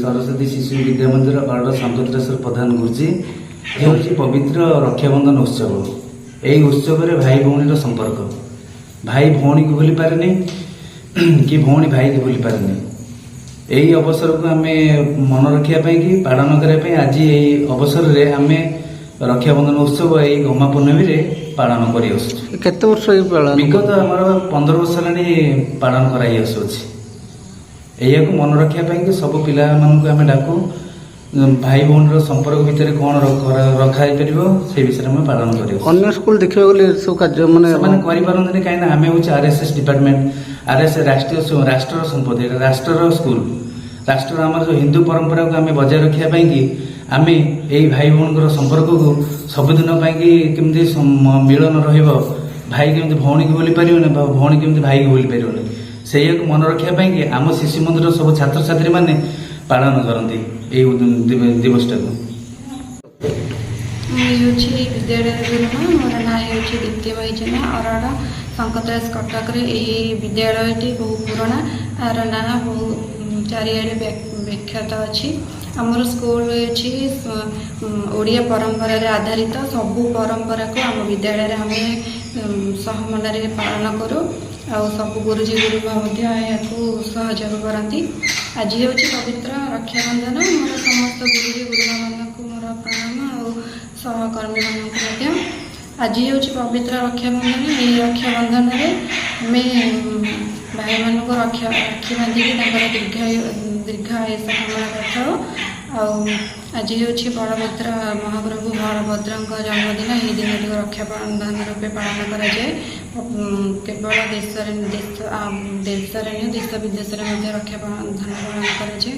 सरस्वती शिशु विद्या मंदिर अर्ड संतोषेश्वर प्रधान गुरुजी ये हूँ पवित्र रक्षाबंधन उत्सव। यही उत्सव भाई भौणी संपर्क भाई भौणी को भूली पारे कि भौणी भाई को भूली पारे। यही अवसर को आम मन रखापी कि पालन करने आज यही अवसर में आम रक्षाबंधन उत्सव यही गमा पूर्णमी पालन कर वर्ष विगत आम 15 वर्ष पालन कर यह मन रखापी कि सब पिला आम डाकू भाई भौणी संपर्क भितर कौन रखा से विषय में पालन कर स्कूल देखा गले सब कार्य मानते कहीं आम हूँ RSS डिपार्टमेंट RSS राष्ट्र संपत्ति राष्ट्र स्कूल राष्ट्र आम जो हिंदू परंपरा को आम बजाय रखापी कि आम यही भाई भौणी संपर्क को सबुदिन केमती मिलन भाई केमती भौणी को भूली पारे भौणी केमती भाई को भूली पारे से मन रखापी कि आम शिशु मंदिर सब छात्र छात्री मैंने पालन करती दिवस टाक विद्यालय गुरुमा मोर ना दीप्ति बैजना अरड़ संकतराज कटक विद्यालय बहु पुराणा आर ना बहु चारिड़े विख्यात अच्छी आमर स्कूल अच्छी ओडिया परंपरा आधारित सबू परंपरा को आम विद्यालय आम सहमन पालन करूँ आ सब गुरुजी गुरुमा सहयोग करती। आज हूँ पवित्र रक्षाबंधन मोर समस्त गुरुजी गुरुमा मानक मोर प्रणाम आ सहकर्मी मानक आज हूँ पवित्र रक्षाबंधन। ये रक्षाबंधन में आम भाई मान राखी बांधिकी दीर्घायुष कामना करता। आज हूँ बलभद्र महाप्रभु बलभद्र जन्मदिन यही दिन को रक्षाबंधन रूपे पालन कराए केवल देश देश विदेश में रक्षाबंधन पालन कराए।